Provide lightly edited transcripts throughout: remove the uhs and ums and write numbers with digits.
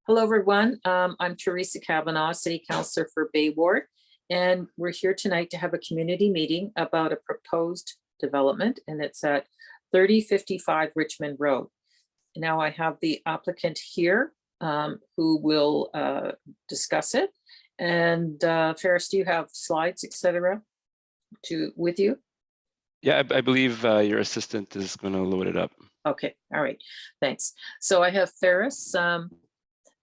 Hello, everyone. I'm Teresa Kavanaugh, City Councillor for Bay Ward, and we're here tonight to have a community meeting about a proposed development, and it's at 3055 Richmond Road. Now I have the applicant here who will discuss it. And Ferris, do you have slides, etc., with you? Yeah, I believe your assistant is going to load it up. Okay, all right, thanks. So I have Ferris.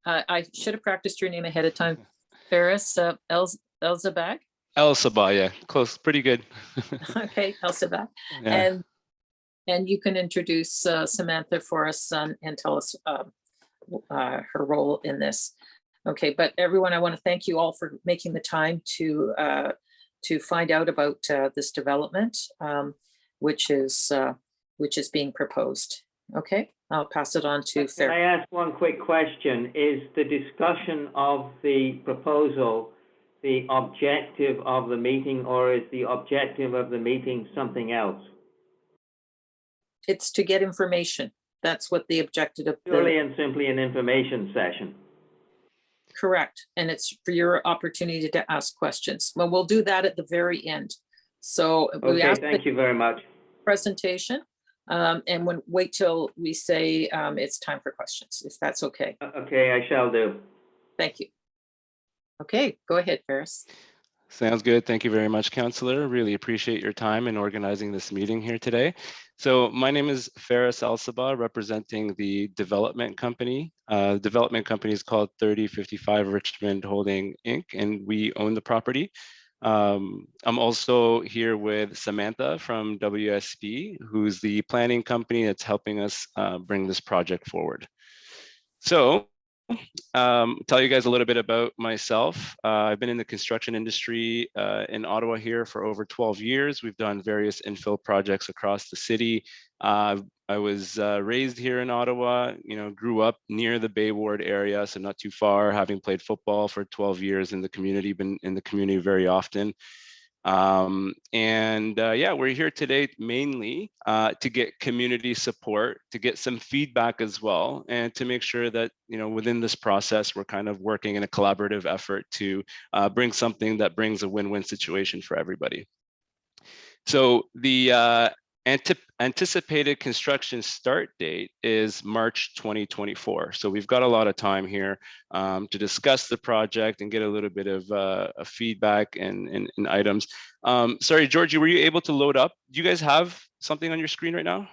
I should have practiced your name ahead of time. Ferris Elzabag. Elsabag, yeah, close, pretty good. Okay, Elzabag. Yeah. And you can introduce Samantha for us and tell us her role in this. Okay, but everyone, I want to thank you all for making the time to find out about this development, which is being proposed. Okay, I'll pass it on to Ferris. Can I ask one quick question? Is the discussion of the proposal the objective of the meeting, or is the objective of the meeting something else? It's to get information. That's what the objective of Purely and simply an information session. Correct. And it's for your opportunity to ask questions. Well, we'll do that at the very end. So okay, thank you very much. Presentation. And wait till we say it's time for questions, if that's okay. Okay, I shall do. Thank you. Okay, go ahead, Ferris. Sounds good. Thank you very much, Councillor. Really appreciate your time in organizing this meeting here today. So my name is Ferris Elsabag, representing the development company. The development company is called 3055 Richmond Holding Inc., and we own the property. I'm also here with Samantha from WSP, who's the planning company that's helping us bring this project forward. So tell you guys a little bit about myself. I've been in the construction industry in Ottawa here for over 12 years. We've done various infill projects across the city. I was raised here in Ottawa, grew up near the Bay Ward area, so not too far, having played football for 12 years in the community, been in the community very often. Yeah, we're here today mainly to get community support, to get some feedback as well, and to make sure that, within this process, we're kind of working in a collaborative effort to bring something that brings a win-win situation for everybody. So the anticipated construction start date is March 2024. So we've got a lot of time here to discuss the project and get a little bit of feedback and items. Sorry, Georgie, were you able to load up? Do you guys have something on your screen right now?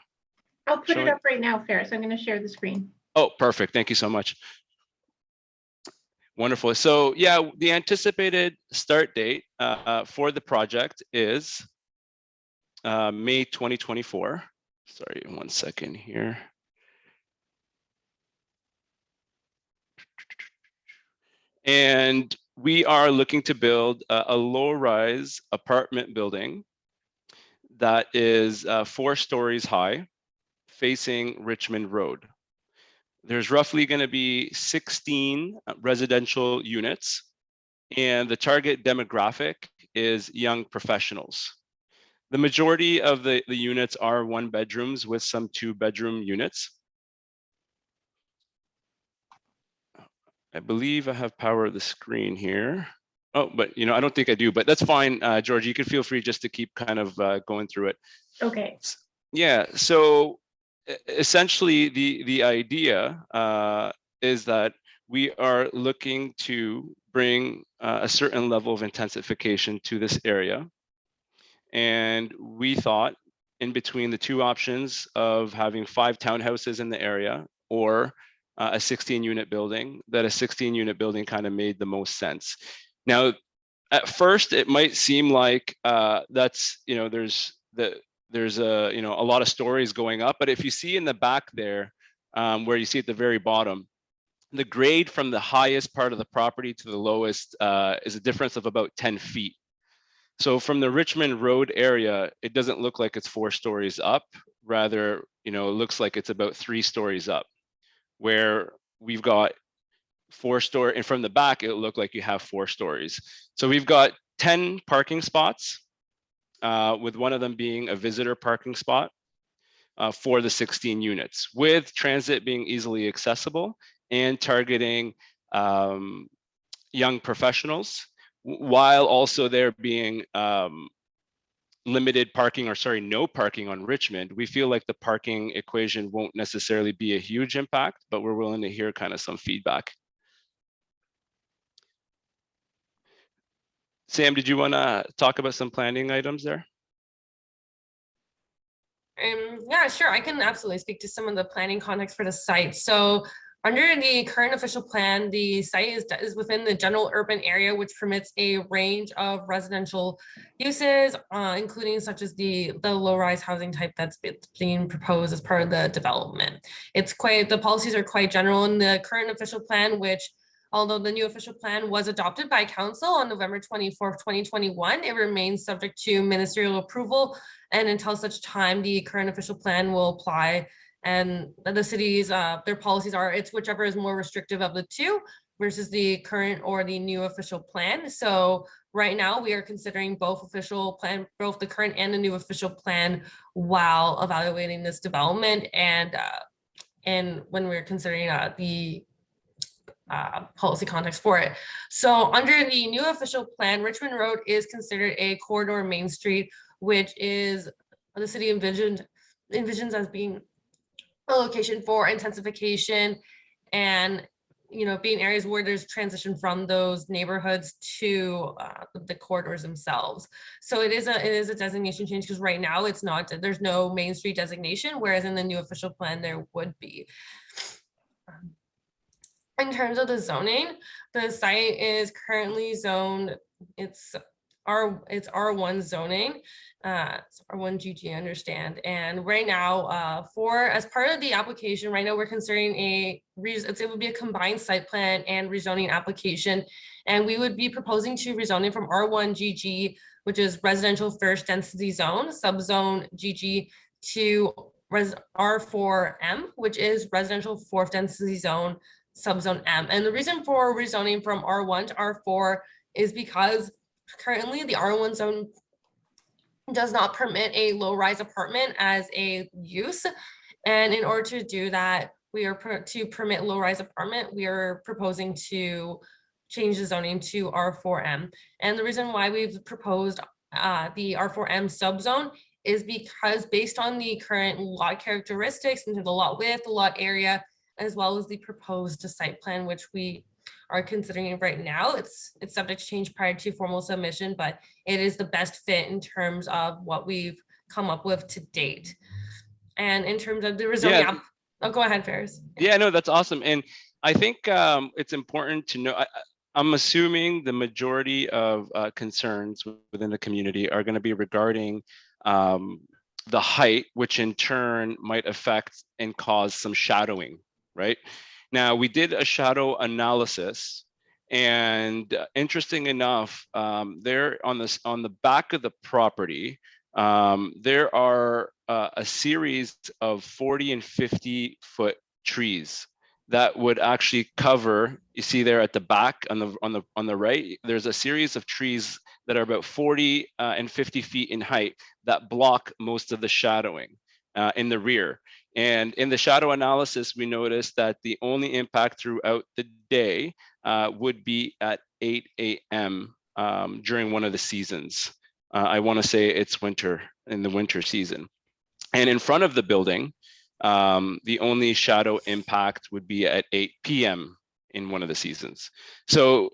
I'll put it up right now, Ferris. I'm going to share the screen. Oh, perfect. Thank you so much. Wonderful. So yeah, the anticipated start date for the project is May 2024. Sorry, 1 second here. And we are looking to build a low-rise apartment building that is 4 stories high, facing Richmond Road. There's roughly going to be 16 residential units, and the target demographic is young professionals. The majority of the units are 1-bedrooms with some 2-bedroom units. I believe I have power of the screen here. Oh, but I don't think I do, but that's fine. George, you can feel free just to keep kind of going through it. Okay. Yeah, so essentially the idea is that we are looking to bring a certain level of intensification to this area. And we thought, in between the 2 options of having 5 townhouses in the area or a 16-unit building, that a 16-unit building kind of made the most sense. Now, at first, it might seem like that's, there's a lot of stories going up, but if you see in the back there, where you see at the very bottom, the grade from the highest part of the property to the lowest is a difference of about 10 feet. So from the Richmond Road area, it doesn't look like it's 4 stories up. Rather, it looks like it's about 3 stories up, where we've got 4-story, and from the back, it'll look like you have 4 stories. So we've got 10 parking spots, with one of them being a visitor parking spot for the 16 units, with transit being easily accessible and targeting young professionals, while also there being limited parking, or sorry, no parking on Richmond. We feel like the parking equation won't necessarily be a huge impact, but we're willing to hear kind of some feedback. Sam, did you want to talk about some planning items there? Yeah, sure. I can absolutely speak to some of the planning context for the site. So under the current official plan, the site is within the general urban area, which permits a range of residential uses, including such as the low-rise housing type that's being proposed as part of the development. The policies are quite general in the current official plan, which, although the new official plan was adopted by council on November 24th, 2021, it remains subject to ministerial approval. And until such time, the current official plan will apply, and the cities, their policies are, it's whichever is more restrictive of the two versus the current or the new official plan. So right now we are considering both official plan, both the current and the new official plan, while evaluating this development, and when we're considering the policy context for it. So under the new official plan, Richmond Road is considered a corridor main street, which is the city envisions as being a location for intensification, and being areas where there's transition from those neighborhoods to the corridors themselves. So it is a designation change, because right now it's not, there's no main street designation, whereas in the new official plan there would be. In terms of the zoning, the site is currently zoned, it's R1 zoning, it's R1 GG, I understand. And right now, as part of the application, right now we're considering it would be a combined site plan and rezoning application. And we would be proposing to rezoning from R1 GG, which is residential first density zone, subzone GG, to R4M, which is residential fourth density zone, subzone M. And the reason for rezoning from R1 to R4 is because currently the R1 zone does not permit a low-rise apartment as a use. And in order to do that, to permit low-rise apartment, we are proposing to change the zoning to R4M. And the reason why we've proposed the R4M subzone is because, based on the current lot characteristics into the lot width, the lot area, as well as the proposed site plan, which we are considering right now, it's subject to change prior to formal submission, but it is the best fit in terms of what we've come up with to date. And in terms of the rezoning, go ahead, Ferris. Yeah, no, that's awesome. And I think it's important to know, I'm assuming the majority of concerns within the community are going to be regarding the height, which in turn might affect and cause some shadowing, right? Now, we did a shadow analysis, and interesting enough, there on the back of the property, there are a series of 40 and 50 foot trees that would actually cover. You see there at the back on the right, there's a series of trees that are about 40 and 50 feet in height that block most of the shadowing in the rear. And in the shadow analysis, we noticed that the only impact throughout the day would be at 8 a.m. During one of the seasons. I want to say it's winter, in the winter season. And in front of the building, the only shadow impact would be at 8 p.m. in one of the seasons. So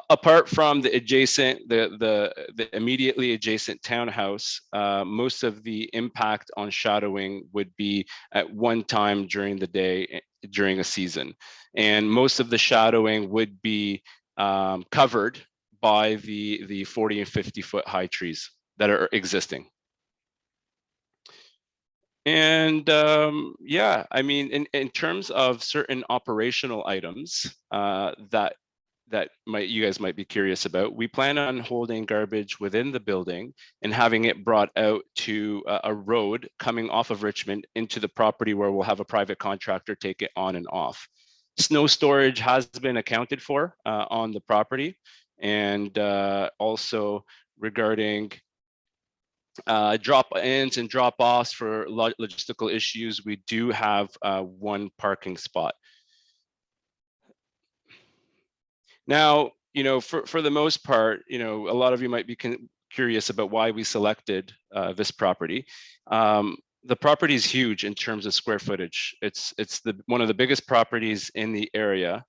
apart from the adjacent, the immediately adjacent townhouse, most of the impact on shadowing would be at one time during the day during a season. And most of the shadowing would be covered by the 40 and 50 foot high trees that are existing. And yeah, I mean, in terms of certain operational items that you guys might be curious about, we plan on holding garbage within the building and having it brought out to a road coming off of Richmond into the property, where we'll have a private contractor take it on and off. Snow storage has been accounted for on the property, and also regarding drop-ins and drop-offs for logistical issues, we do have one parking spot. Now, for the most part, a lot of you might be curious about why we selected this property. The property is huge in terms of square footage. It's one of the biggest properties in the area,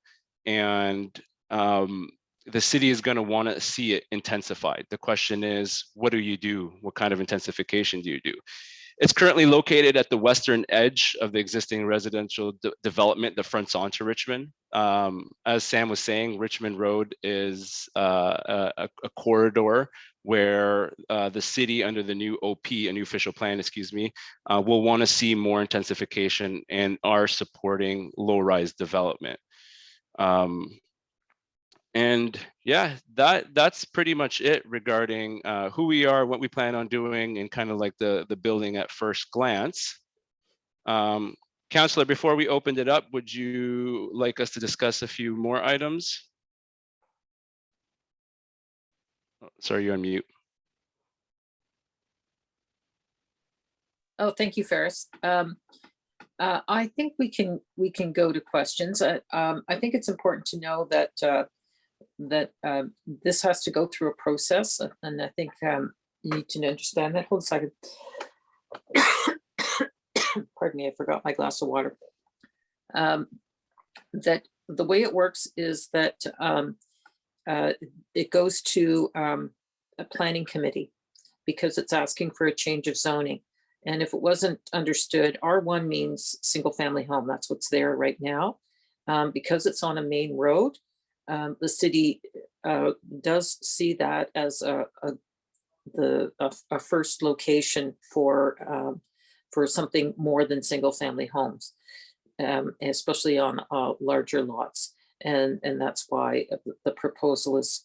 and the city is going to want to see it intensified. The question is, what do you do? What kind of intensification do you do? It's currently located at the western edge of the existing residential development that fronts onto Richmond. As Sam was saying, Richmond Road is a corridor where the city, under the new OP, a new official plan, will want to see more intensification and are supporting low-rise development. And yeah, that's pretty much it regarding who we are, what we plan on doing, and kind of like the building at first glance. Councillor, before we opened it up, would you like us to discuss a few more items? Oh, sorry, you're on mute. Oh, thank you, Ferris. I think we can go to questions. I think it's important to know that this has to go through a process, and I think you need to understand that. Hold a second. Pardon me, I forgot my glass of water. That the way it works is that it goes to a planning committee because it's asking for a change of zoning. And if it wasn't understood, R1 means single family home. That's what's there right now. Because it's on a main road, the city does see that as a first location for something more than single family homes, especially on larger lots. And that's why the proposal is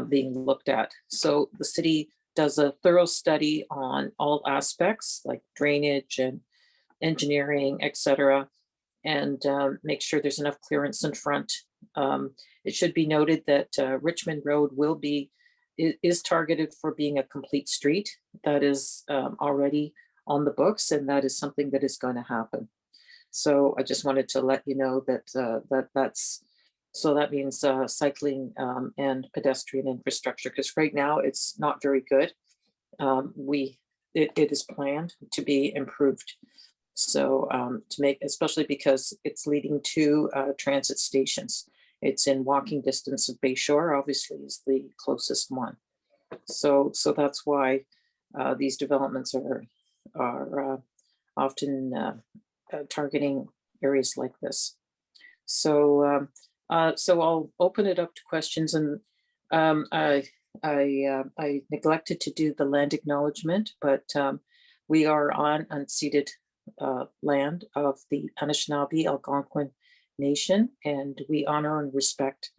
being looked at. So the city does a thorough study on all aspects like drainage and engineering, etc., and make sure there's enough clearance in front. It should be noted that Richmond Road is targeted for being a complete street. That is already on the books, and that is something that is going to happen. So I just wanted to let you know that that means cycling and pedestrian infrastructure, because right now it's not very good. It is planned to be improved. So to make, especially because it's leading to transit stations. It's in walking distance of Bayshore, obviously is the closest one. So that's why these developments are often targeting areas like this. So I'll open it up to questions, and I neglected to do the land acknowledgement, but we are on unceded land of the Anishinaabe Algonquin Nation, and we honor and respect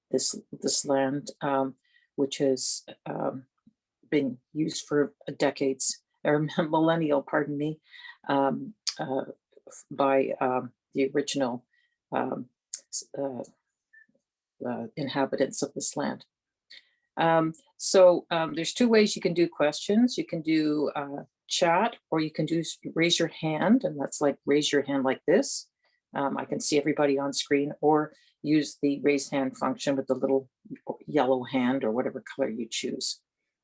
this land, which has been used for decades, or millennial, pardon me, by the original inhabitants of this land. So there's two ways you can do questions. You can do chat, or you can do raise your hand, and that's like raise your hand like this. I can see everybody on screen, or use the raise hand function with the little yellow hand or whatever color you choose.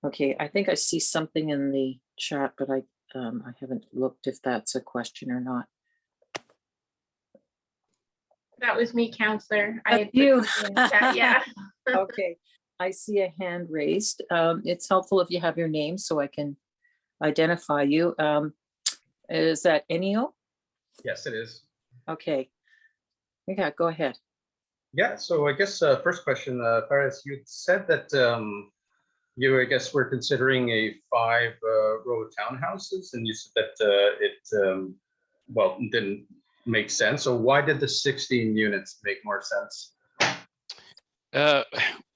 Okay, I think I see something in the chat, but I haven't looked if that's a question or not. That was me, Counselor. That's you. Yeah. Okay, I see a hand raised. It's helpful if you have your name so I can identify you. Is that Enio? Yes, it is. Okay. Yeah, go ahead. Yeah, so I guess first question, Faris, you said that you, I guess, were considering a 5-row townhouses, and you said that it didn't make sense. So why did the 16 units make more sense?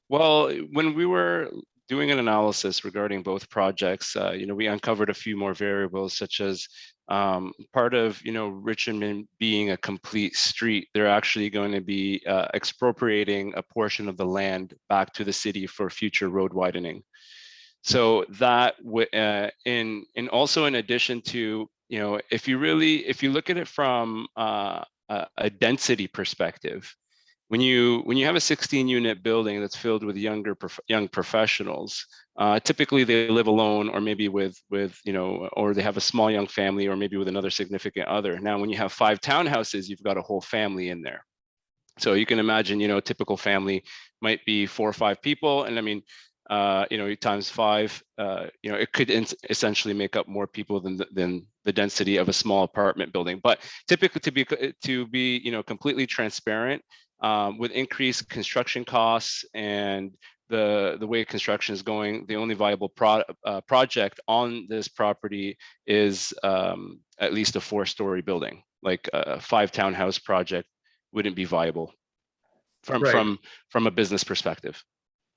Well, when we were doing an analysis regarding both projects, we uncovered a few more variables, such as part of, Richmond being a complete street, they're actually going to be expropriating a portion of the land back to the city for future road widening. So that and also in addition to, if you look at it from a density perspective, when you have a 16-unit building that's filled with young professionals, typically they live alone, or maybe with or they have a small young family, or maybe with another significant other. Now, when you have 5 townhouses, you've got a whole family in there. So you can imagine, a typical family might be 4 or 5 people, and I mean, times 5, it could essentially make up more people than the density of a small apartment building. But typically, to be completely transparent, with increased construction costs and the way construction is going, the only viable project on this property is at least a 4-story building. Like a 5 townhouse project wouldn't be viable from a business perspective.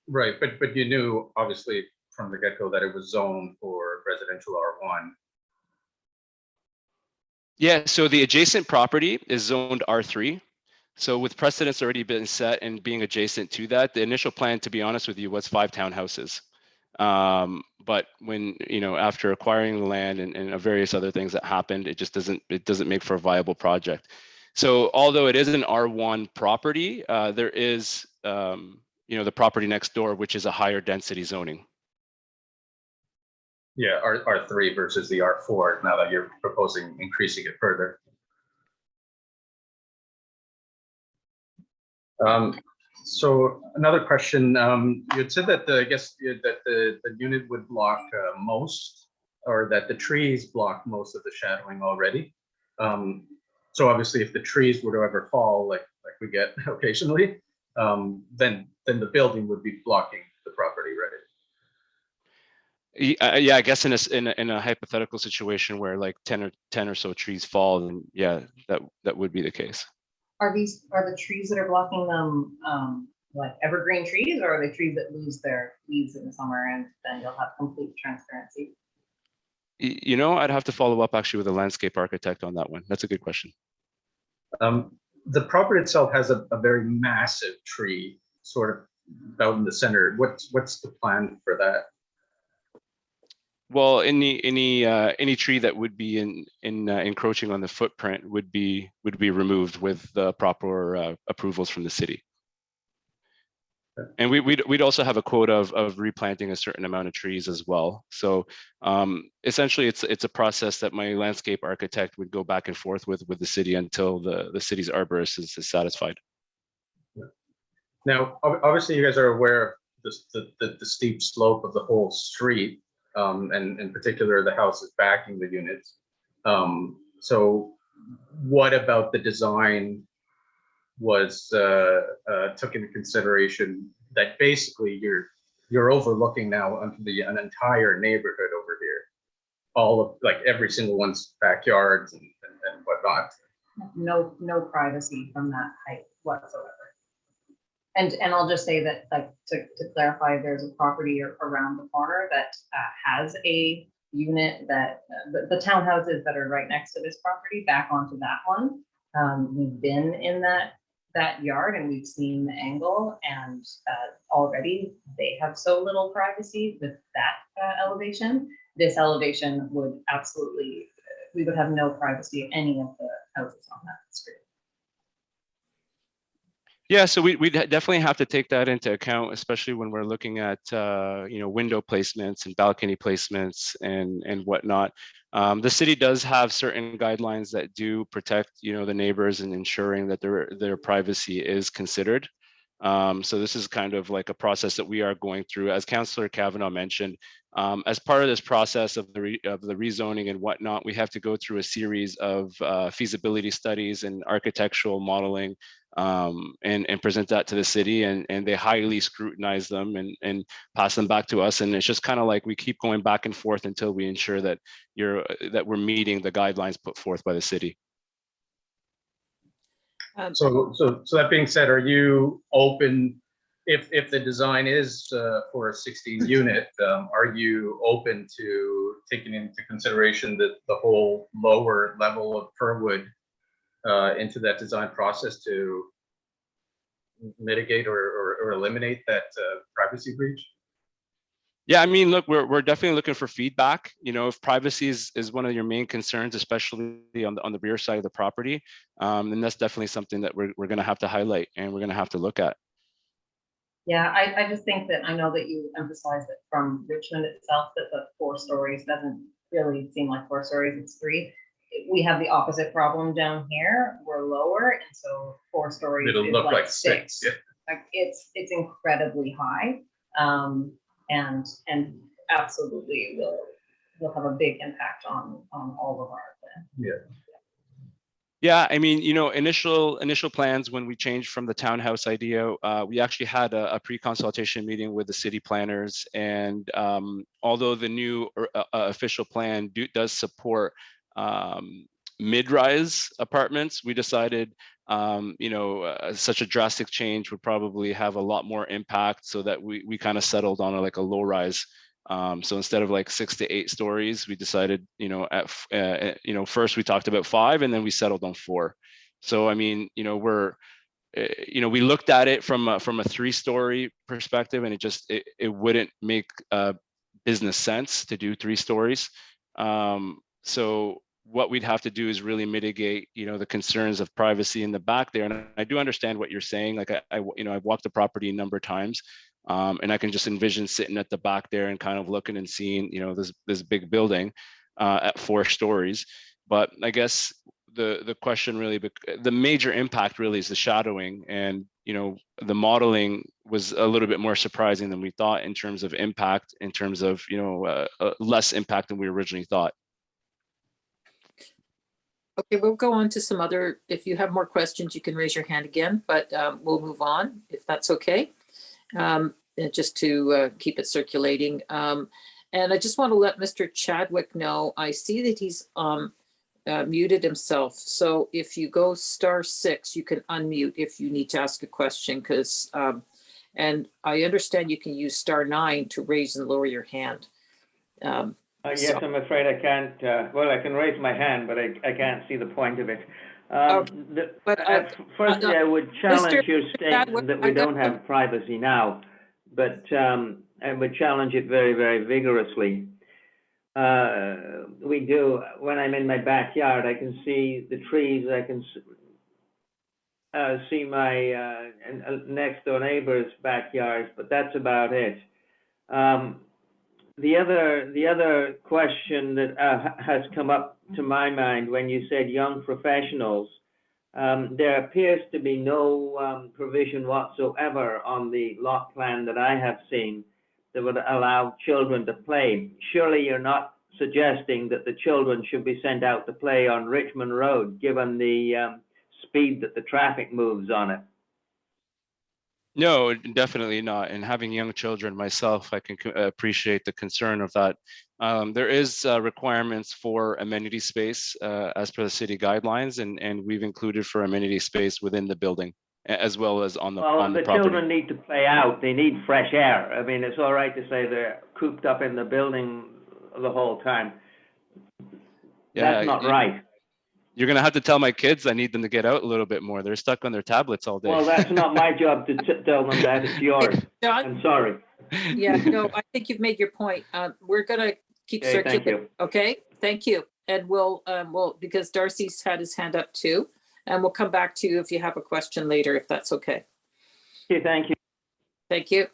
Right, but you knew obviously from the get-go that it was zoned for residential R1. Yeah, so the adjacent property is zoned R3. So with precedents already been set and being adjacent to that, the initial plan, to be honest with you, was 5 townhouses. But when, after acquiring the land and various other things that happened, it just doesn't make for a viable project. So although it is an R1 property, there is, the property next door, which is a higher density zoning. Yeah, R3 versus the R4, now that you're proposing increasing it further. So another question, you had said that the unit would block most, or that the trees block most of the shadowing already. So obviously, if the trees were to ever fall, like we get occasionally, then the building would be blocking the property, right? Yeah, I guess in a hypothetical situation where like 10 or so trees fall, then yeah, that would be the case. Are the trees that are blocking them like evergreen trees, or are they trees that lose their leaves in the summer and then you'll have complete transparency? I'd have to follow up actually with a landscape architect on that one. That's a good question. The property itself has a very massive tree sort of out in the center. What's the plan for that? Well, any tree that would be encroaching on the footprint would be removed with the proper approvals from the city. And we'd also have a quota of replanting a certain amount of trees as well. So essentially, it's a process that my landscape architect would go back and forth with the city until the city's arborist is satisfied. Now, obviously, you guys are aware of the steep slope of the whole street, and in particular, the houses backing the units. So what about the design was took into consideration that basically you're overlooking now onto an entire neighborhood over here, all of like every single one's backyards and whatnot. No privacy from that height whatsoever. And I'll just say that, like, to clarify, there's a property around the corner that has a unit that the townhouses that are right next to this property back onto that one. We've been in that yard and we've seen the angle, and already they have so little privacy with that elevation. This elevation would absolutely, we would have no privacy of any of the houses on that street. Yeah, so we definitely have to take that into account, especially when we're looking at window placements and balcony placements and whatnot. The city does have certain guidelines that do protect the neighbors and ensuring that their privacy is considered. So this is kind of like a process that we are going through, as Councillor Kavanaugh mentioned. As part of this process of the rezoning and whatnot, we have to go through a series of feasibility studies and architectural modeling, and present that to the city, and they highly scrutinize them and pass them back to us. And it's just kind of like we keep going back and forth until we ensure that we're meeting the guidelines put forth by the city. So that being said, are you open, if the design is for a 16 unit, are you open to taking into consideration that the whole lower level of Fernwood into that design process to mitigate or eliminate that privacy breach? Yeah, I mean, look, we're definitely looking for feedback. You know, if privacy is one of your main concerns, especially on the rear side of the property, then that's definitely something that we're going to have to highlight and we're going to have to look at. Yeah, I just think that I know that you emphasized that from Richmond itself, that the 4 stories doesn't really seem like 4 stories, it's 3. We have the opposite problem down here. We're lower, and so 4 stories It'll is look like like 6. six, yeah. Like it's incredibly high. And absolutely will have a big impact on all of our plans. Yeah. Yeah, I mean, you know, initial plans when we changed from the townhouse idea, we actually had a pre-consultation meeting with the city planners, and although the new official plan does support mid-rise apartments, we decided, you know, such a drastic change would probably have a lot more impact, so that we kind of settled on like a low-rise. So instead of like 6 to 8 stories, we decided, you know, you know, first we talked about 5, and then we settled on 4. So I mean, you know, you know, we looked at it from a 3-story perspective, and it wouldn't make business sense to do 3 stories. So what we'd have to do is really mitigate, you know, the concerns of privacy in the back there. And I do understand what you're saying. Like you know, I've walked the property a number of times. And I can just envision sitting at the back there and kind of looking and seeing, you know, this big building at 4 stories. But I guess the question really, the major impact really is the shadowing, and you know, the modeling was a little bit more surprising than we thought in terms of impact, in terms of, you know, less impact than we originally thought. Okay, we'll go on to some other, if you have more questions, you can raise your hand again, but we'll move on if that's okay. Just to keep it circulating. And I just want to let Mr. Chadwick know, I see that he's muted himself. So if you go *6, you can unmute if you need to ask a question, because, and I understand you can use *9 to raise and lower your hand. Yes, I'm afraid I can't, well, I can raise my hand, but I can't see the point of it. Firstly, I would challenge your statement that we don't have privacy now, but I would challenge it very, very vigorously. We do. When I'm in my backyard, I can see the trees, I can see my next door neighbor's backyards, but that's about it. The other question that has come up to my mind when you said young professionals, there appears to be no provision whatsoever on the lot plan that I have seen that would allow children to play. Surely you're not suggesting that the children should be sent out to play on Richmond Road, given the speed that the traffic moves on it? No, definitely not. And having young children myself, I can appreciate the concern of that. There is requirements for amenity space as per the city guidelines, and we've included for amenity space within the building, as well as on the property. Children need to play out. They need fresh air. I mean, it's all right to say they're cooped up in the building the whole time. Yeah, that's not right. You're going to have to tell my kids I need them to get out a little bit more. They're stuck on their tablets all day. Well, that's not my job to tell them that. It's yours. John? I'm sorry. Yeah, no, I think you've made your point. We're going to keep circulating. Thank you. Okay, thank you. And we'll, because Darcy's had his hand up too, and we'll come back to you if you have a question later, if that's okay. Okay, thank you. Thank you.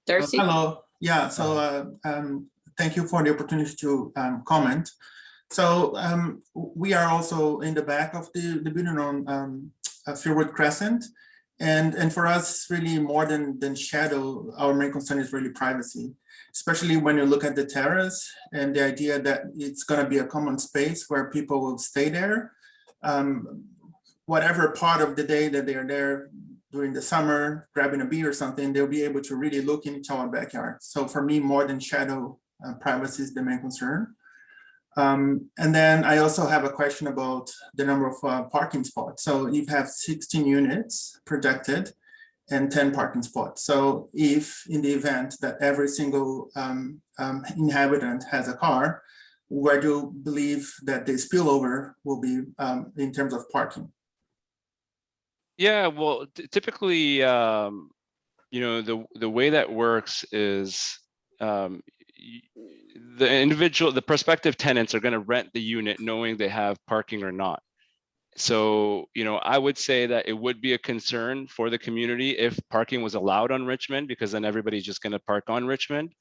Darcy? Hello. Yeah, so thank you for the opportunity to comment. So we are also in the back of the building on Fieldwood Crescent. And for us, really more than shadow, our main concern is really privacy, especially when you look at the terrace and the idea that it's going to be a common space where people will stay there. Whatever part of the day that they are there during the summer, grabbing a beer or something, they'll be able to really look into our backyard. So for me, more than shadow, privacy is the main concern. And then I also have a question about the number of parking spots. So you have 16 units projected and 10 parking spots. So if in the event that every single inhabitant has a car, where do you believe that the spillover will be in terms of parking? Yeah, well, typically, the way that works is the prospective tenants are going to rent the unit knowing they have parking or not. So, I would say that it would be a concern for the community if parking was allowed on Richmond, because then everybody's just going to park on Richmond.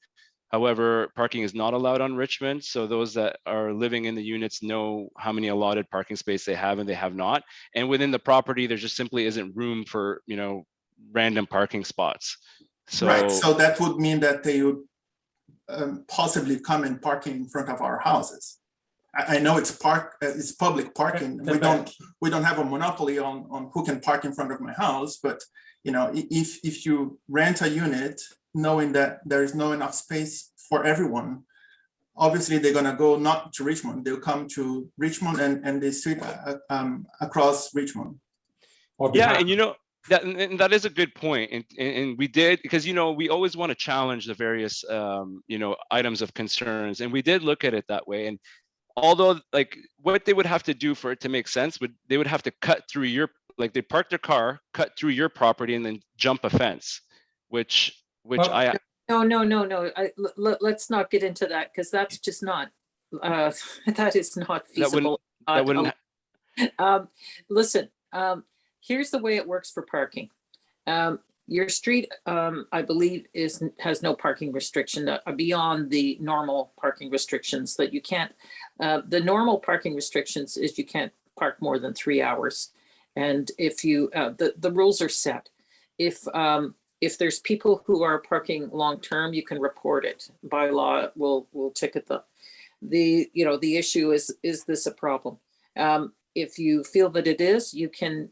However, parking is not allowed on Richmond. So those that are living in the units know how many allotted parking space they have and they have not. And within the property, there just simply isn't room for, random parking spots. So, Right, so that would mean that they would possibly come and park in front of our houses. I know it's public parking. We don't have a monopoly on who can park in front of my house, but if you rent a unit knowing that there is no enough space for everyone, obviously they're gonna go not to Richmond, they'll come to Richmond and the street across Richmond. Yeah, and that is a good point. And we did, because we always want to challenge the various items of concerns, and we did look at it that way. And although what they would have to do for it to make sense, they would have to cut through they park their car, cut through your property, and then jump a fence, which No. Let's not get into that, because that's just not, that is not feasible. That wouldn't. Listen, here's the way it works for parking. Your street, I believe, has no parking restriction beyond the normal parking restrictions that you can't. The normal parking restrictions is you can't park more than 3 hours, and if you the rules are set. If there's people who are parking long term, you can report it. By law, we'll ticket them. The issue is this a problem? If you feel that it is, you can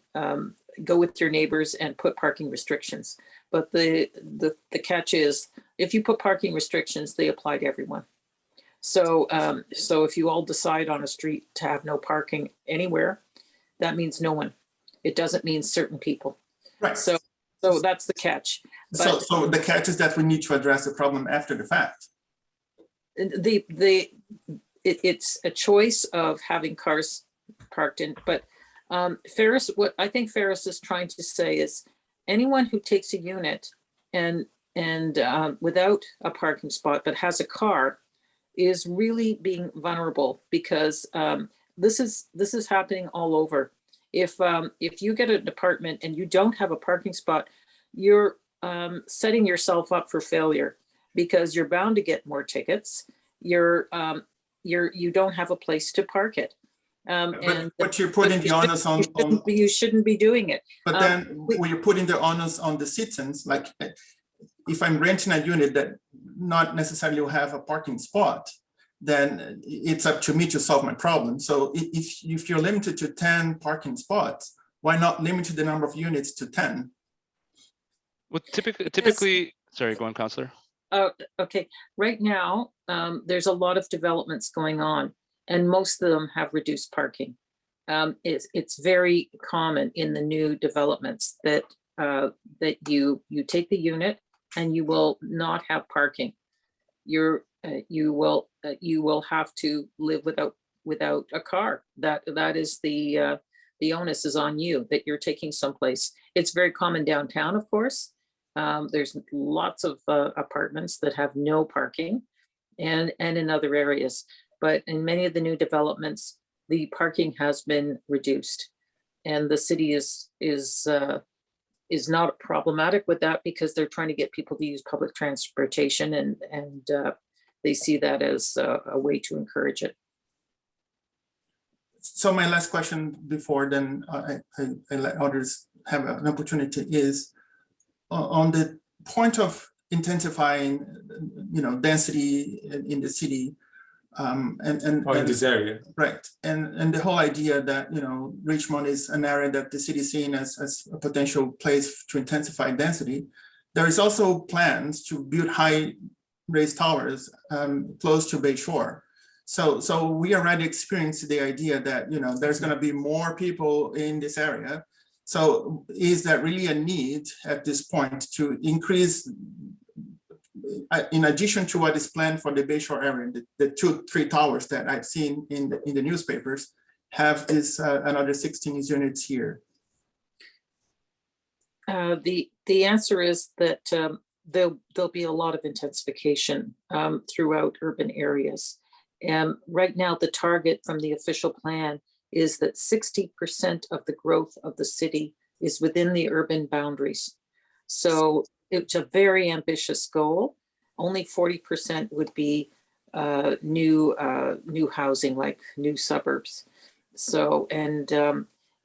go with your neighbors and put parking restrictions. But the catch is, if you put parking restrictions, they apply to everyone. So if you all decide on a street to have no parking anywhere, that means no one. It doesn't mean certain people. Right. So that's the catch. So the catch is that we need to address the problem after the fact. It's a choice of having cars parked in, but Ferris, what I think Ferris is trying to say is, anyone who takes a unit and without a parking spot but has a car is really being vulnerable, because this is happening all over. If you get an apartment and you don't have a parking spot, you're setting yourself up for failure, because you're bound to get more tickets. You don't have a place to park it. But you're putting the onus on. You shouldn't be doing it. But then when you're putting the onus on the citizens, like if I'm renting a unit that not necessarily will have a parking spot, then it's up to me to solve my problem. So if you're limited to 10 parking spots, why not limit the number of units to 10? Well, typically, sorry, go on, Councillor. Okay, right now, there's a lot of developments going on, and most of them have reduced parking. It's very common in the new developments that you take the unit and you will not have parking. You will have to live without a car. That is the onus is on you, that you're taking someplace. It's very common downtown, of course. There's lots of apartments that have no parking, and in other areas. But in many of the new developments, the parking has been reduced, and the city is not problematic with that, because they're trying to get people to use public transportation, and they see that as a way to encourage it. So my last question before then I let others have an opportunity is on the point of intensifying, density in the city. In this area. Right. And the whole idea that, Richmond is an area that the city is seen as a potential place to intensify density. There is also plans to build high-rise towers close to Bay Shore. So we already experienced the idea that, there's going to be more people in this area. So is there really a need at this point to increase, in addition to what is planned for the Bayshore area, the 2-3 towers that I've seen in the newspapers have this another 16 units here? The answer is that there'll be a lot of intensification throughout urban areas. And right now, the target from the official plan is that 60% of the growth of the city is within the urban boundaries. So it's a very ambitious goal. Only 40% would be new housing, like new suburbs. So, and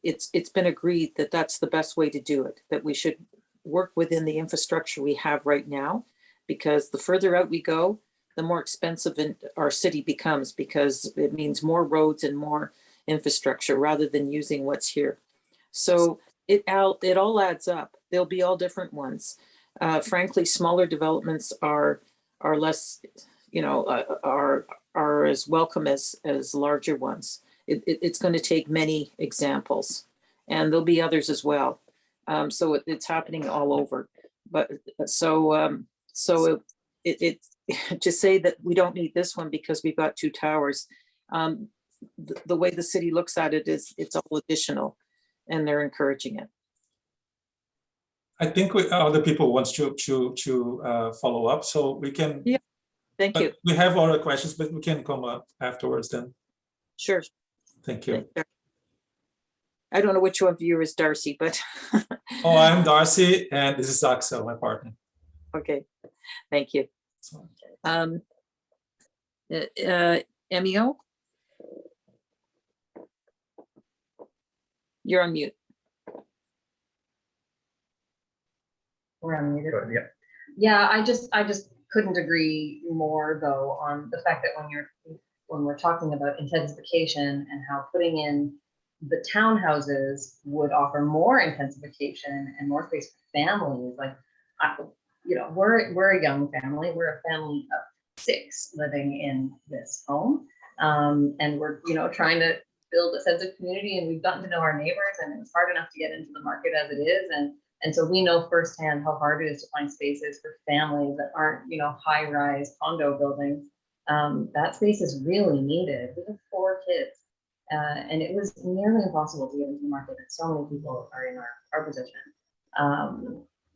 it's been agreed that that's the best way to do it, that we should work within the infrastructure we have right now, because the further out we go, the more expensive our city becomes, because it means more roads and more infrastructure rather than using what's here. So it all adds up. There'll be all different ones. Frankly, smaller developments are less, are as welcome as larger ones. It's going to take many examples, and there'll be others as well. So it's happening all over. But so to say that we don't need this one because we've got two towers, the way the city looks at it is it's all additional, and they're encouraging it. I think other people wants to follow up, so we can. Yeah, thank you. We have other questions, but we can come up afterwards then. Sure. Thank you. I don't know which one of you is Darcy, but. Oh, I'm Darcy, and this is Axel, my partner. Okay, thank you. Emio? You're on mute. We're unmuted. Yeah. Yeah, I just couldn't agree more though on the fact that when we're talking about intensification and how putting in the townhouses would offer more intensification and more space for families. Like, we're a young family. We're a family of 6 living in this home, and we're trying to build a sense of community. And we've gotten to know our neighbors, and it's hard enough to get into the market as it is. And so we know firsthand how hard it is to find spaces for families that aren't, high-rise condo buildings. That space is really needed. We have 4 kids, and it was nearly impossible to get into the market. And so many people are in our position.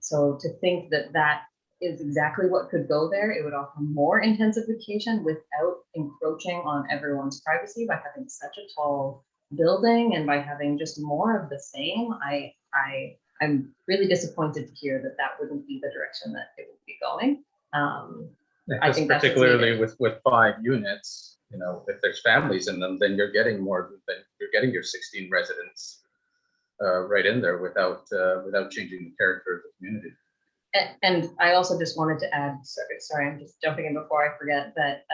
So to think that is exactly what could go there, it would offer more intensification without encroaching on everyone's privacy by having such a tall building and by having just more of the same. I'm really disappointed to hear that wouldn't be the direction that it would be going. I think particularly with 5 units, if there's families in them, then you're getting your 16 residents right in there without changing the character of the community. And I also just wanted to add, sorry, I'm just jumping in before I forget that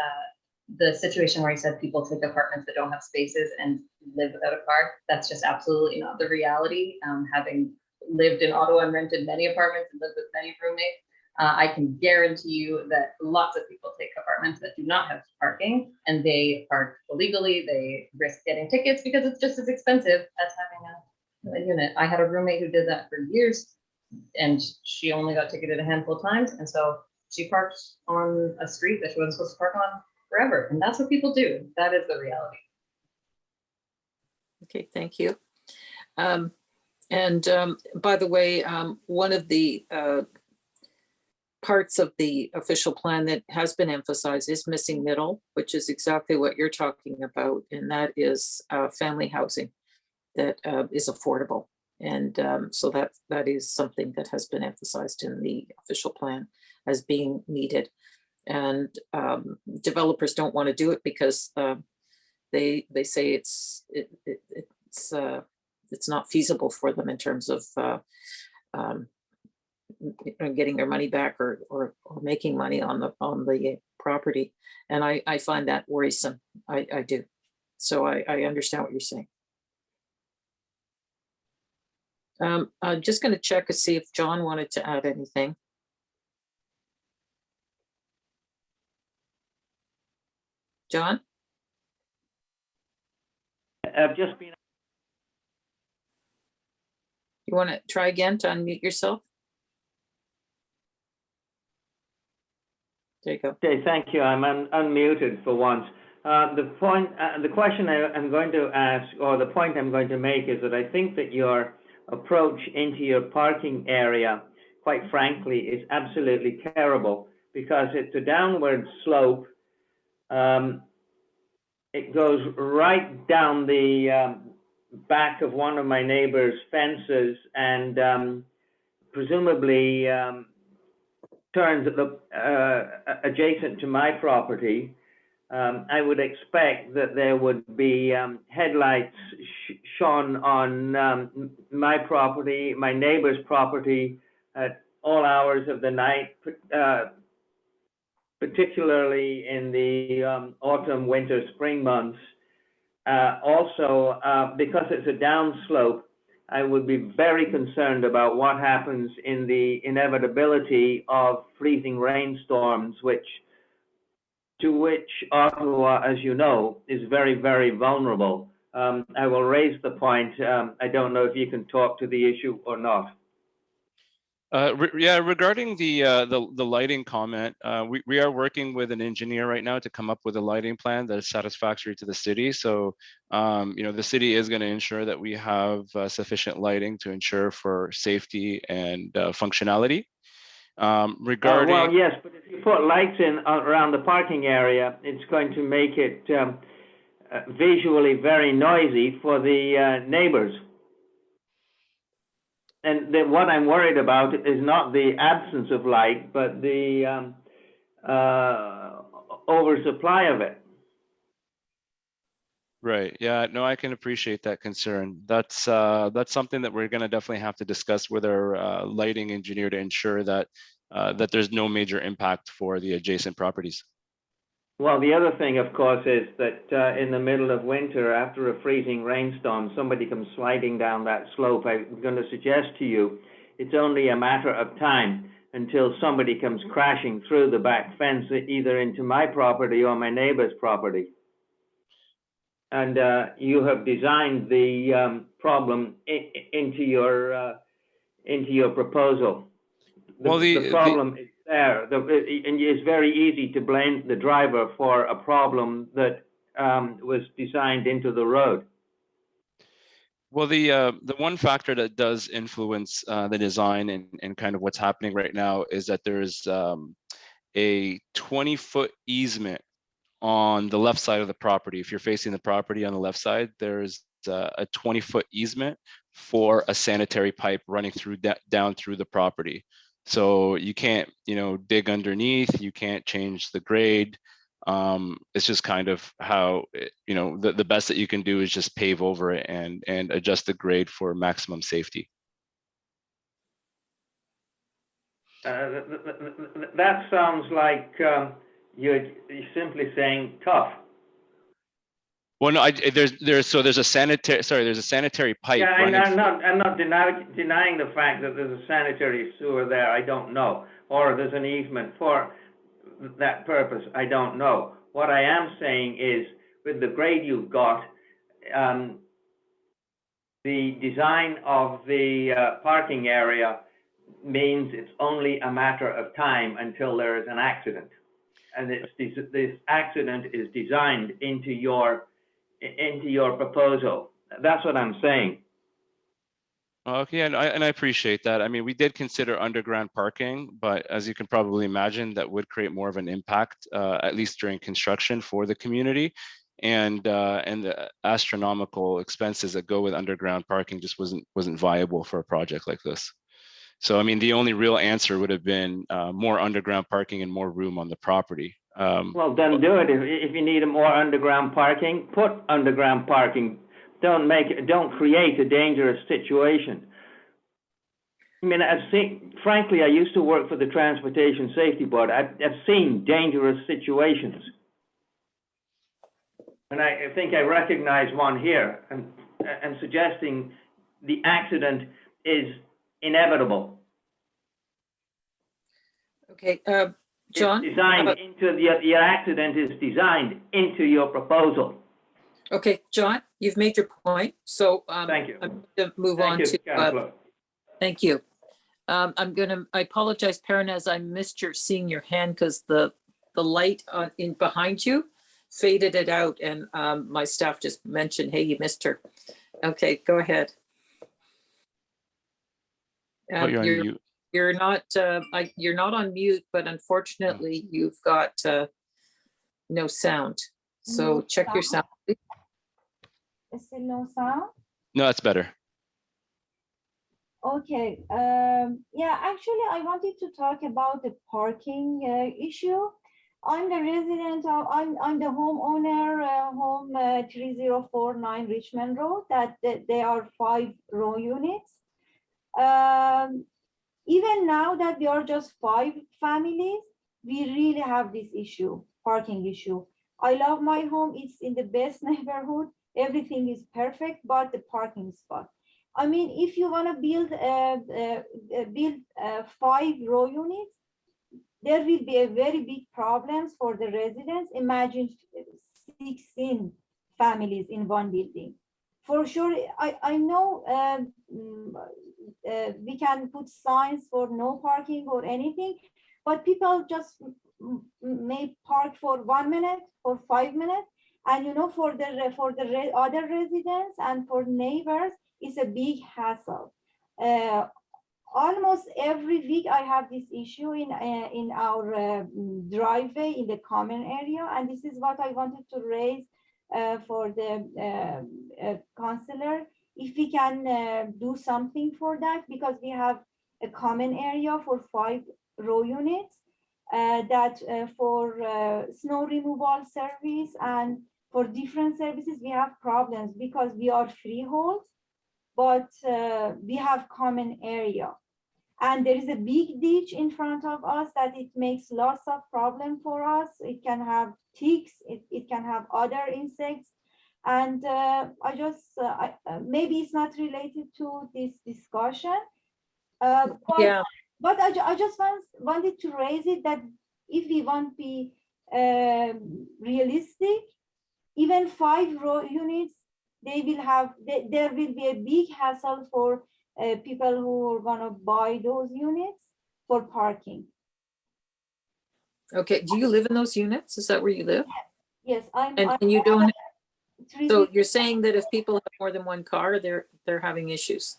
the situation where you said people take apartments that don't have spaces and live without a car, that's just absolutely not the reality. Having lived in Ottawa and rented many apartments and lived with many roommates, I can guarantee you that lots of people take apartments that do not have parking, and they park illegally. They risk getting tickets because it's just as expensive as having a unit. I had a roommate who did that for years, and she only got ticketed a handful of times, and so she parked on a street that she wasn't supposed to park on forever. And that's what people do. That is the reality. Okay, thank you. By the way, one of the parts of the official plan that has been emphasized is missing middle, which is exactly what you're talking about, and that is family housing that is affordable. And so that is something that has been emphasized in the official plan as being needed. And developers don't want to do it because they say it's not feasible for them in terms of getting their money back or making money on the property. And I find that worrisome. I do. So I understand what you're saying. I'm just going to check to see if John wanted to add anything. John? I've just been. You want to try again to unmute yourself? There you go. Okay, thank you. I'm unmuted for once. The question I'm going to ask, or the point I'm going to make, is that I think that your approach into your parking area, quite frankly, is absolutely terrible because it's a downward slope. It goes right down the back of one of my neighbor's fences and presumably turns at the adjacent to my property. I would expect that there would be headlights shone on my property, my neighbor's property at all hours of the night, particularly in the autumn, winter, spring months. Also, because it's a downslope, I would be very concerned about what happens in the inevitability of freezing rainstorms, to which Ottawa, as you know, is very, very vulnerable. I will raise the point. I don't know if you can talk to the issue or not. Yeah, regarding the lighting comment, we are working with an engineer right now to come up with a lighting plan that is satisfactory to the city. So, the city is going to ensure that we have sufficient lighting to ensure for safety and functionality. Regarding well, yes, but if you put lights in around the parking area, it's going to make it visually very noisy for the neighbors. And what I'm worried about is not the absence of light, but the oversupply of it. Right. Yeah. No, I can appreciate that concern. That's something that we're going to definitely have to discuss with our lighting engineer to ensure that that there's no major impact for the adjacent properties. Well, the other thing, of course, is that in the middle of winter, after a freezing rainstorm, somebody comes sliding down that slope. I'm going to suggest to you, it's only a matter of time until somebody comes crashing through the back fence, either into my property or my neighbor's property. And you have designed the problem into your proposal. The problem is there, and it's very easy to blame the driver for a problem that was designed into the road. Well, the one factor that does influence the design and kind of what's happening right now is that there's a 20-foot easement on the left side of the property. If you're facing the property on the left side, there's a 20-foot easement for a sanitary pipe running through down through the property. So you can't, dig underneath. You can't change the grade. It's just kind of how, the best that you can do is just pave over it and adjust the grade for maximum safety. That sounds like you're simply saying tough. Well, no, there's a sanitary pipe. Yeah, and I'm not denying the fact that there's a sanitary sewer there. I don't know, or there's an easement for that purpose. I don't know. What I am saying is, with the grade you've got, the design of the parking area means it's only a matter of time until there is an accident, and this accident is designed into your proposal. That's what I'm saying. Okay, and I appreciate that. I mean, we did consider underground parking, but as you can probably imagine, that would create more of an impact, at least during construction for the community, and the astronomical expenses that go with underground parking just wasn't viable for a project like this. So, I mean, the only real answer would have been more underground parking and more room on the property. Well, then do it. If you need more underground parking, put underground parking. Don't create a dangerous situation. I mean, frankly, I used to work for the Transportation Safety Board. I've seen dangerous situations. And I think I recognize one here. I'm suggesting the accident is inevitable. Okay, John? It's designed into the accident is designed into your proposal. Okay, John, you've made your point. So Thank you. I'm going to move on to. Thank you. I apologize, Perrin, I missed seeing your hand because the light in behind you faded it out, and my staff just mentioned, hey, you missed her. Okay, go ahead. Oh, you're on You're mute. you're not on mute, but unfortunately you've got no sound. So No check your sound. Is it no sound? No, that's better. Okay. Yeah, actually, I wanted to talk about the parking issue. I'm the resident of, I'm the homeowner, home 3049 Richmond Road, that there are 5 row units. Even now that we are just 5 families, we really have this issue, parking issue. I love my home. It's in the best neighborhood. Everything is perfect, but the parking spot. I mean, if you want to build 5 row units, there will be a very big problems for the residents. Imagine 16 families in one building. For sure, I know we can put signs for no parking or anything, but people just may park for 1 minute, for 5 minutes, and you know, for the other residents and for neighbors, it's a big hassle. Almost every week I have this issue in our driveway in the common area, and this is what I wanted to raise for the counselor, if we can do something for that, because we have a common area for 5 row units that for snow removal service and for different services we have problems because we are freehold, but we have common area. And there is a big ditch in front of us that it makes lots of problem for us. It can have ticks, it can have other insects. And I just, maybe it's not related to this discussion, Yeah, but I just wanted to raise it that if we want to be realistic, even 5 row units, they will have, there will be a big hassle for people who are gonna buy those units for parking. okay. Do you live in those units? Is that where you live? Yes, And I'm you don't, so 360. you're saying that if people have more than one car, they're having issues?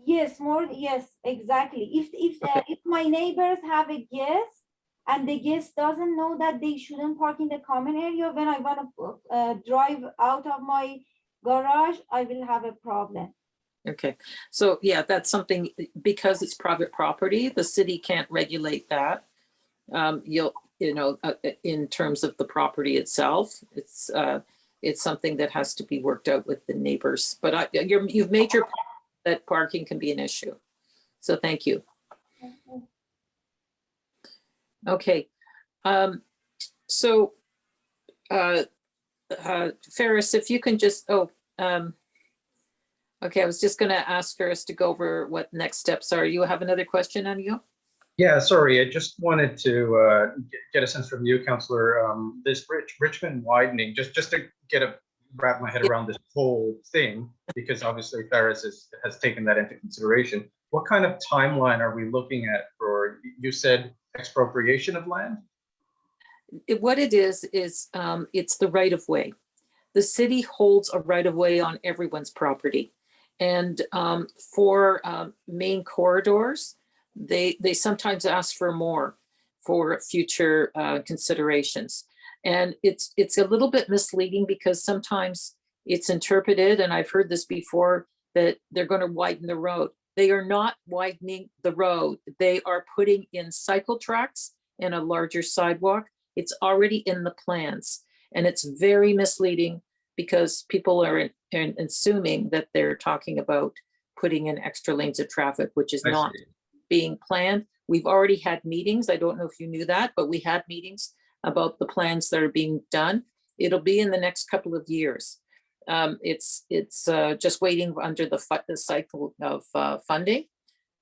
Yes, yes, exactly. Okay. If my neighbors have a guest and the guest doesn't know that they shouldn't park in the common area, when I want to drive out of my garage, I will have a problem. Okay, so yeah, that's something, because it's private property, the city can't regulate that. In terms of the property itself, it's something that has to be worked out with the neighbors. But you've made your point that parking can be an issue. So thank you. Okay, so Ferris, if you can just, okay, I was just going to ask Ferris to go over what next steps are. You have another question, Anil? Yeah, sorry, I just wanted to get a sense from you, Councillor, this Richmond widening, just to wrap my head around this whole thing, because obviously Ferris has taken that into consideration. What kind of timeline are we looking at for, you said expropriation of land? What it is it's the right of way. The city holds a right of way on everyone's property. And for main corridors, they sometimes ask for more for future considerations. And it's a little bit misleading because sometimes it's interpreted, and I've heard this before, that they're going to widen the road. They are not widening the road. They are putting in cycle tracks and a larger sidewalk. It's already in the plans, and it's very misleading because people are assuming that they're talking about putting in extra lanes of traffic, which is not being planned. We've already had meetings. I don't know if you knew that, but we had meetings about the plans that are being done. It'll be in the next couple of years. It's just waiting under the cycle of funding,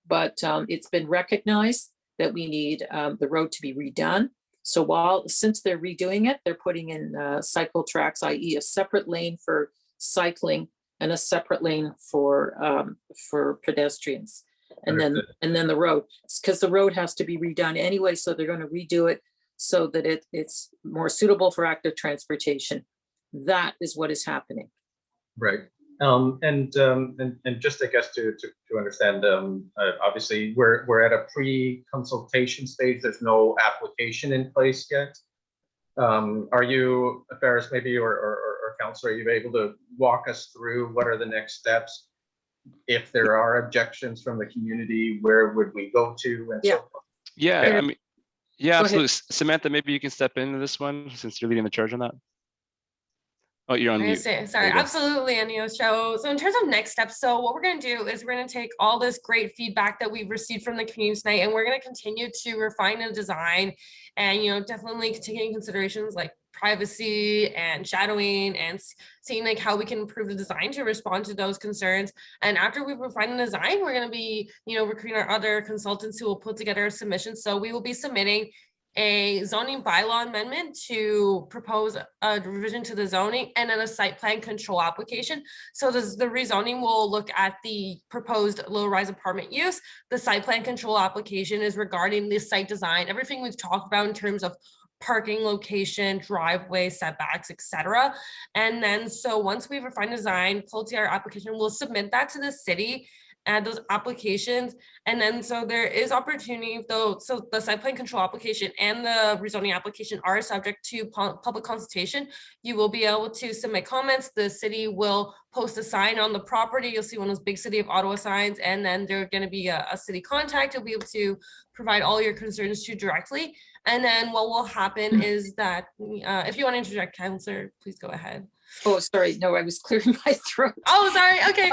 but it's been recognized that we need the road to be redone. So since they're redoing it, they're putting in cycle tracks, i.e. a separate lane for cycling and a separate lane for pedestrians. And then the road, because the road has to be redone anyway, so they're going to redo it so that it's more suitable for active transportation. That is what is happening. Right. And just I guess to understand, obviously we're at a pre-consultation stage. There's no application in place yet. Are you, Ferris, maybe or Councillor, are you able to walk us through what are the next steps? If there are objections from the community, where would we go to and so forth? Yeah, Okay. I mean, yeah, Go ahead. absolutely. Samantha, maybe you can step into this one since you're leading the charge on that. Oh, you're on mute. Sorry, There you go. absolutely, Anio. So in terms of next steps, so what we're going to do is we're going to take all this great feedback that we've received from the community tonight, and we're going to continue to refine the design and, you know, definitely taking considerations like privacy and shadowing and seeing like how we can improve the design to respond to those concerns. And after we've refined the design, we're going to be, you know, recruiting our other consultants who will put together a submission. So we will be submitting a zoning bylaw amendment to propose a revision to the zoning and then a site plan control application. So the rezoning will look at the proposed low-rise apartment use. The site plan control application is regarding the site design, everything we've talked about in terms of parking location, driveway, setbacks, etc. And then so once we refine design, pull together our application, we'll submit that to the city, add those applications. And then so there is opportunity though, so the site plan control application and the rezoning application are subject to public consultation. You will be able to submit comments. The city will post a sign on the property. You'll see one of those big City of Ottawa signs, and then there's going to be a city contact. You'll be able to provide all your concerns to directly. And then what will happen is that if you want to interject, Councillor, please go ahead. Oh, sorry. No, I was clearing my throat. Oh, sorry. Okay.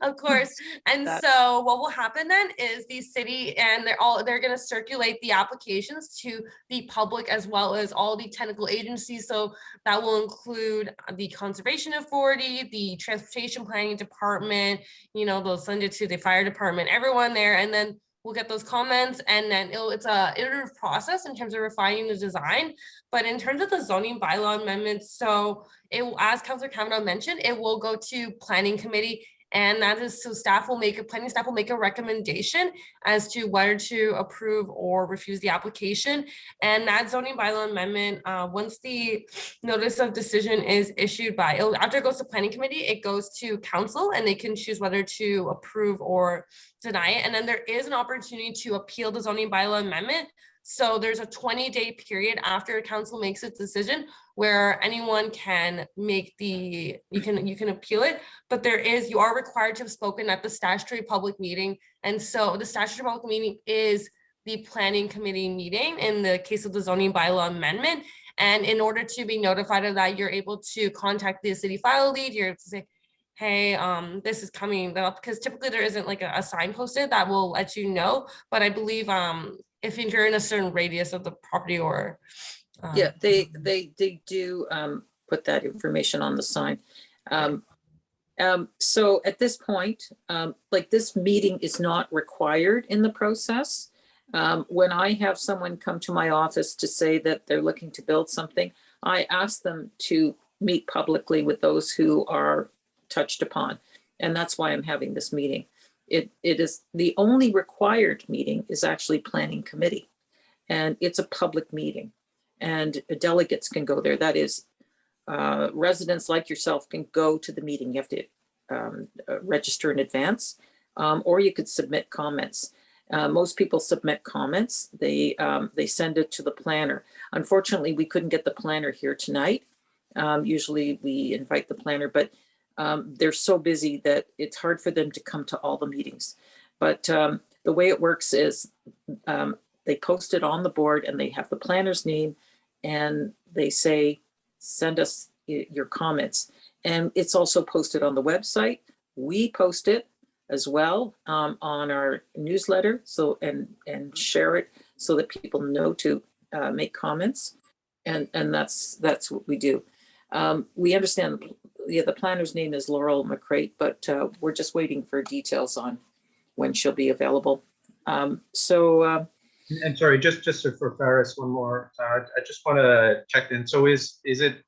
Of course. And so what will happen then is the city and they're going to circulate the applications to the public as well as all the technical agencies. So that will include the Conservation Authority, the Transportation Planning Department, you know, they'll send it to the fire department, everyone there. And then we'll get those comments, and then it's a iterative process in terms of refining the design. But in terms of the zoning bylaw amendments, so it will, as Councillor Kavanaugh mentioned, it will go to planning committee, and that is, so planning staff will make a recommendation as to whether to approve or refuse the application. And that zoning bylaw amendment, once the notice of decision is issued after it goes to planning committee, it goes to council, and they can choose whether to approve or deny it. And then there is an opportunity to appeal the zoning bylaw amendment. So there's a 20-day period after council makes its decision where anyone can make you can appeal it, but you are required to have spoken at the statutory public meeting. And so the statutory public meeting is the planning committee meeting in the case of the zoning bylaw amendment. And in order to be notified of that, you're able to contact the city file lead. You're able to say, hey, this is coming up, because typically there isn't like a sign posted that will let you know. But I believe if you're in a certain radius of the property or yeah, they do put that information on the sign. So at this point, like, this meeting is not required in the process. When I have someone come to my office to say that they're looking to build something, I ask them to meet publicly with those who are touched upon. And that's why I'm having this meeting. It is the only required meeting is actually planning committee, and it's a public meeting, and delegates can go there. That is, residents like yourself can go to the meeting. You have to register in advance, or you could submit comments. Most people submit comments. They send it to the planner. Unfortunately, we couldn't get the planner here tonight. Usually we invite the planner, but they're so busy that it's hard for them to come to all the meetings. But the way it works is they post it on the board, and they have the planner's name, and they say, send us your comments. And it's also posted on the website. We post it as well on our newsletter, so and share it so that people know to make comments. And that's what we do. We understand, the planner's name is Laurel McCrate, but we're just waiting for details on when she'll be available. And sorry, just for Ferris, one more. I just want to check in. So is it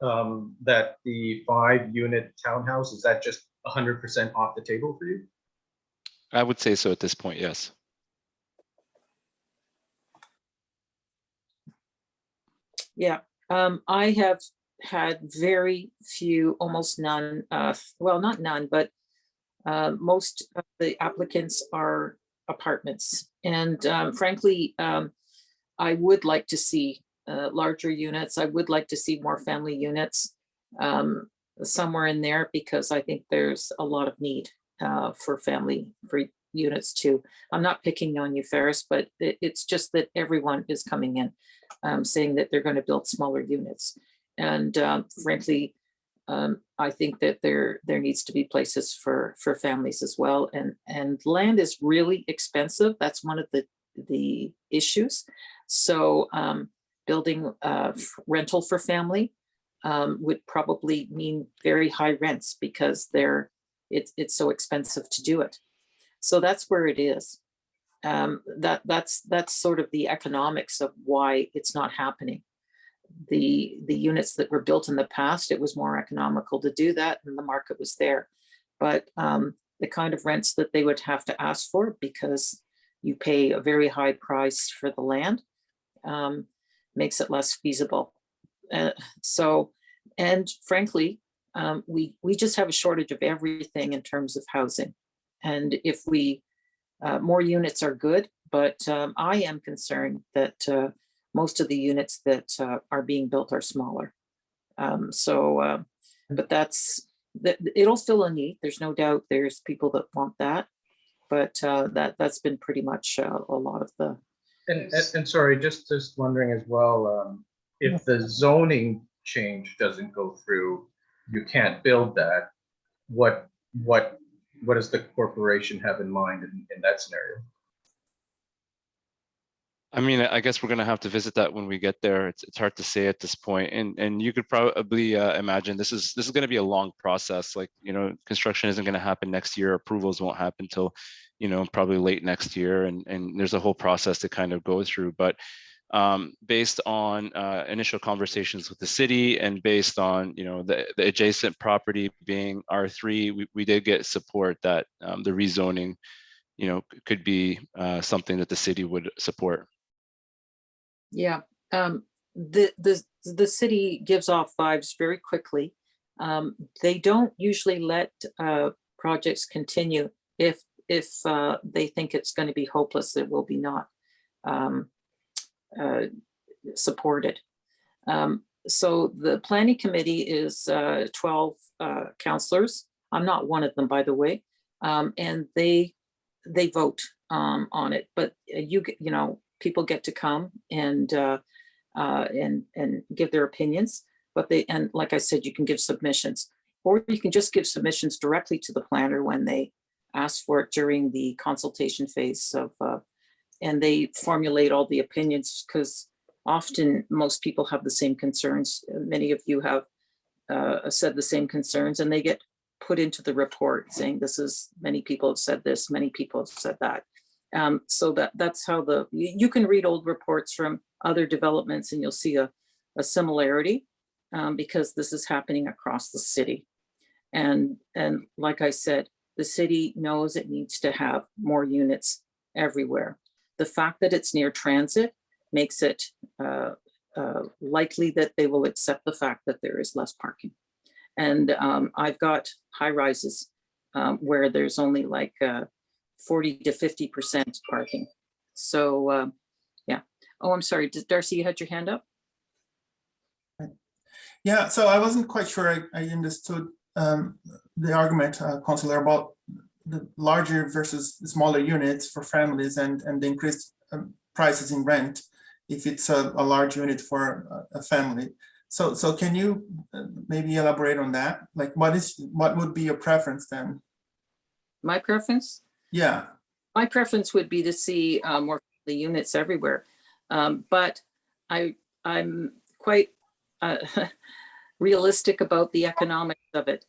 that the 5-unit townhouse, is that just 100% off the table for you? I would say so at this point, yes. Yeah, I have had very few, almost none, well, not none, but most of the applicants are apartments. And frankly, I would like to see larger units. I would like to see more family units somewhere in there, because I think there's a lot of need for units too. I'm not picking on you, Ferris, but it's just that everyone is coming in saying that they're going to build smaller units. And frankly, I think that there needs to be places for families as well. And land is really expensive. That's one of the issues. So building rental for family would probably mean very high rents, because it's so expensive to do it. So that's where it is. That's sort of the economics of why it's not happening. The units that were built in the past, it was more economical to do that, and the market was there. But the kind of rents that they would have to ask for, because you pay a very high price for the land, makes it less feasible. And frankly, we just have a shortage of everything in terms of housing. And if more units are good, but I am concerned that most of the units that are being built are smaller. But it'll fill a need. There's no doubt there's people that want that, but that's been pretty much a lot of the. And sorry, just wondering as well, if the zoning change doesn't go through, you can't build that. What does the corporation have in mind in that scenario? I mean, I guess we're going to have to visit that when we get there. It's hard to say at this point. And you could probably imagine this is going to be a long process. Like, construction isn't going to happen next year. Approvals won't happen until, probably late next year. And there's a whole process to kind of go through. But based on initial conversations with the city, and based on, the adjacent property being R3, we did get support that the rezoning, could be something that the city would support. Yeah, the city gives off vibes very quickly. They don't usually let projects continue if they think it's going to be hopeless. It will be not supported. So the planning committee is 12 councillors. I'm not one of them, by the way, and they vote on it. But people get to come and give their opinions, and like I said, you can give submissions, or you can just give submissions directly to the planner when they ask for it during the consultation phase of, and they formulate all the opinions, because often most people have the same concerns. Many of you have said the same concerns, and they get put into the report saying many people have said this, many people have said that. So that's how you can read old reports from other developments, and you'll see a similarity, because this is happening across the city. And like I said, the city knows it needs to have more units everywhere. The fact that it's near transit makes it likely that they will accept the fact that there is less parking. And I've got high rises where there's only like 40 to 50% parking. So yeah. Oh, I'm sorry, Darcy, you had your hand up? Yeah, so I wasn't quite sure I understood the argument, Councillor, about the larger versus smaller units for families and the increased prices in rent if it's a large unit for a family. So can you maybe elaborate on that? Like, what would be your preference then? My preference? Yeah. My preference would be to see more the units everywhere. But I'm quite realistic about the economics of it.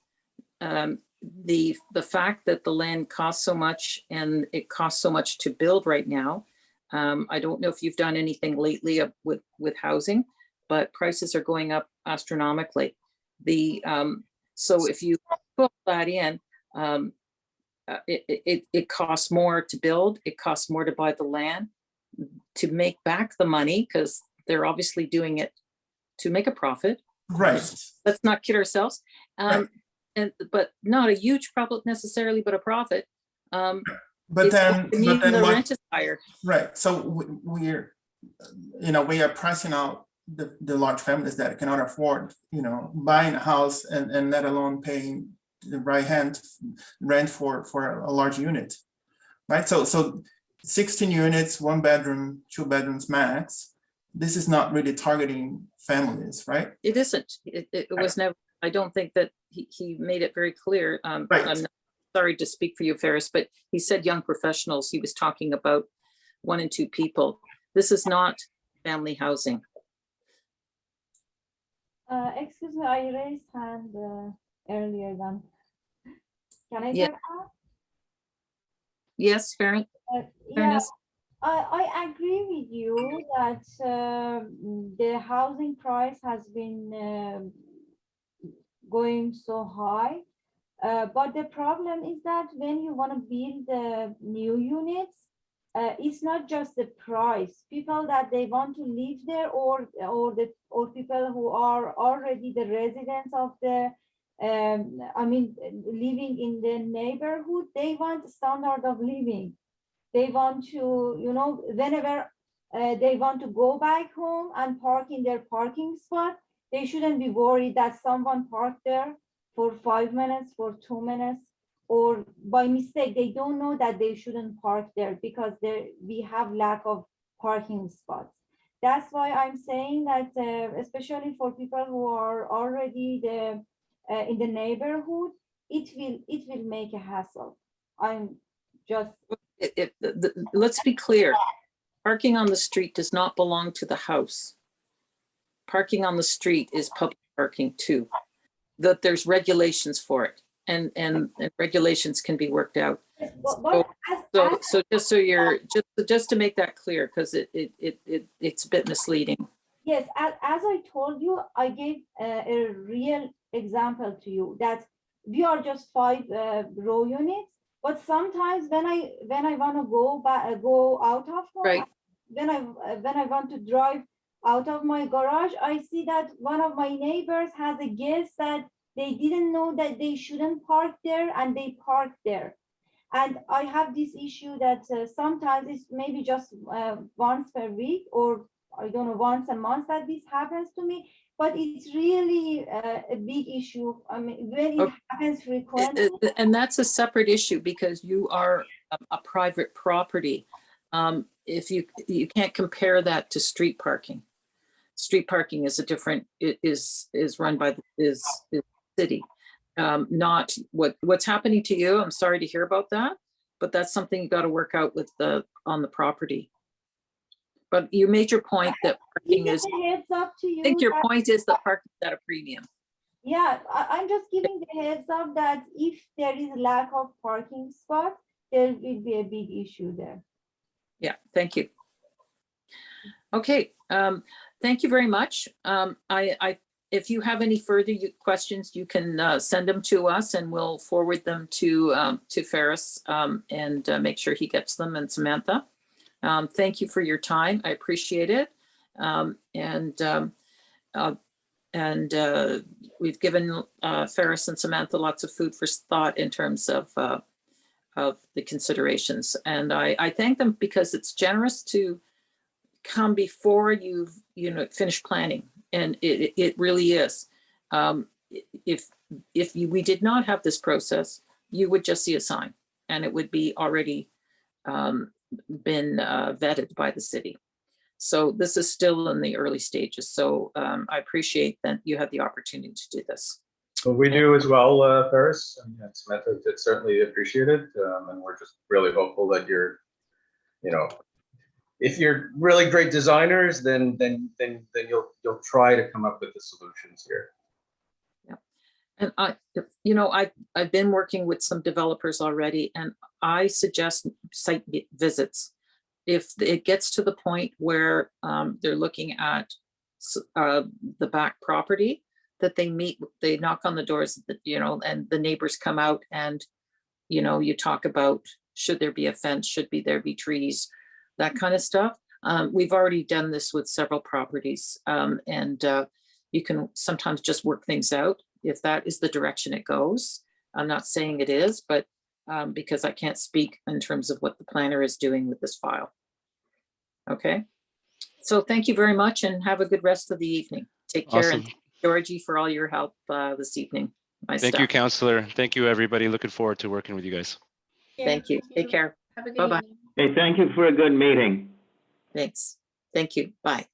The fact that the land costs so much, and it costs so much to build right now. I don't know if you've done anything lately with housing, but prices are going up astronomically. So if you put that in, it costs more to build, it costs more to buy the land, to make back the money, because they're obviously doing it to make a profit. Right. Let's not kid ourselves. Right. But not a huge profit necessarily, but a profit. But It's then, going to mean the rent is higher. right, so we're, we are pressing out the large families that cannot afford, buying a house and let alone paying the right-hand rent for a large unit, right? So 16 units, 1 bedroom, 2 bedrooms max. This is not really targeting families, right? It isn't. It was never, I don't think that he made it very clear. Right. I'm not sorry to speak for you, Ferris, but he said young professionals. He was talking about 1 and 2 people. This is not family housing. Excuse me, I raised hand earlier than. Can I Yeah. get that? Yes, Farron? Yeah, Fairness? I agree with you that the housing price has been going so high. But the problem is that when you want to build new units, it's not just the price. People that they want to live there, or people who are already the residents of the, living in the neighborhood, they want standard of living. They want to, whenever they want to go back home and park in their parking spot, they shouldn't be worried that someone parked there for 5 minutes, for 2 minutes, or by mistake. They don't know that they shouldn't park there because we have lack of parking spots. That's why I'm saying that, especially for people who are already in the neighborhood, it will make a hassle. I'm just. Let's be clear. Parking on the street does not belong to the house. Parking on the street is public parking too. That there's regulations for it, and regulations can be worked out. So just so you're just to make that clear, because it's a bit misleading. Yes, as I told you, I gave a real example to you that we are just 5 row units, but sometimes when I want to go out of home, Right. when I want to drive out of my garage, I see that one of my neighbors has a guest that they didn't know that they shouldn't park there, and they park there. And I have this issue that sometimes it's maybe just once per week, or I don't know, once a month that this happens to me, but it's really a big issue. I mean, when it happens frequently. And that's a separate issue because you are a private property. If you can't compare that to street parking. Street parking is a different, is run by the city. Not what's happening to you. I'm sorry to hear about that, but that's something you got to work out with on the property. But you made your point that parking is. Heads up to you. I think your point is that parking is at a premium. Yeah, I'm just giving the heads up that if there is lack of parking spots, there will be a big issue there. Yeah, thank you. Okay, thank you very much. If you have any further questions, you can send them to us, and we'll forward them to Ferris and make sure he gets them, and Samantha. Thank you for your time. I appreciate it. We've given Ferris and Samantha lots of food for thought in terms of the considerations. And I thank them because it's generous to come before you've finished planning. And it really is. If we did not have this process, you would just see a sign, and it would be already been vetted by the city. So this is still in the early stages. So I appreciate that you had the opportunity to do this. Well, we do as well, Ferris, and Samantha, it's certainly appreciated. And we're just really hopeful that you're, if you're really great designers, then you'll try to come up with the solutions here. And I've been working with some developers already, and I suggest site visits. If it gets to the point where they're looking at the back property, that they knock on the doors, and the neighbors come out, and you talk about, should there be a fence, should there be trees, that kind of stuff. We've already done this with several properties, and you can sometimes just work things out if that is the direction it goes. I'm not saying it is, but because I can't speak in terms of what the planner is doing with this file. Okay, so thank you very much and have a good rest of the evening. Take care. Awesome. And thank you, Georgie, for all your help this evening. My Thank you, staff. Counselor. Thank you, everybody. Looking forward to working with you guys. Thank you. Take care. Have a good Bye-bye. evening. Hey, thank you for a good meeting. Thanks. Thank you. Bye.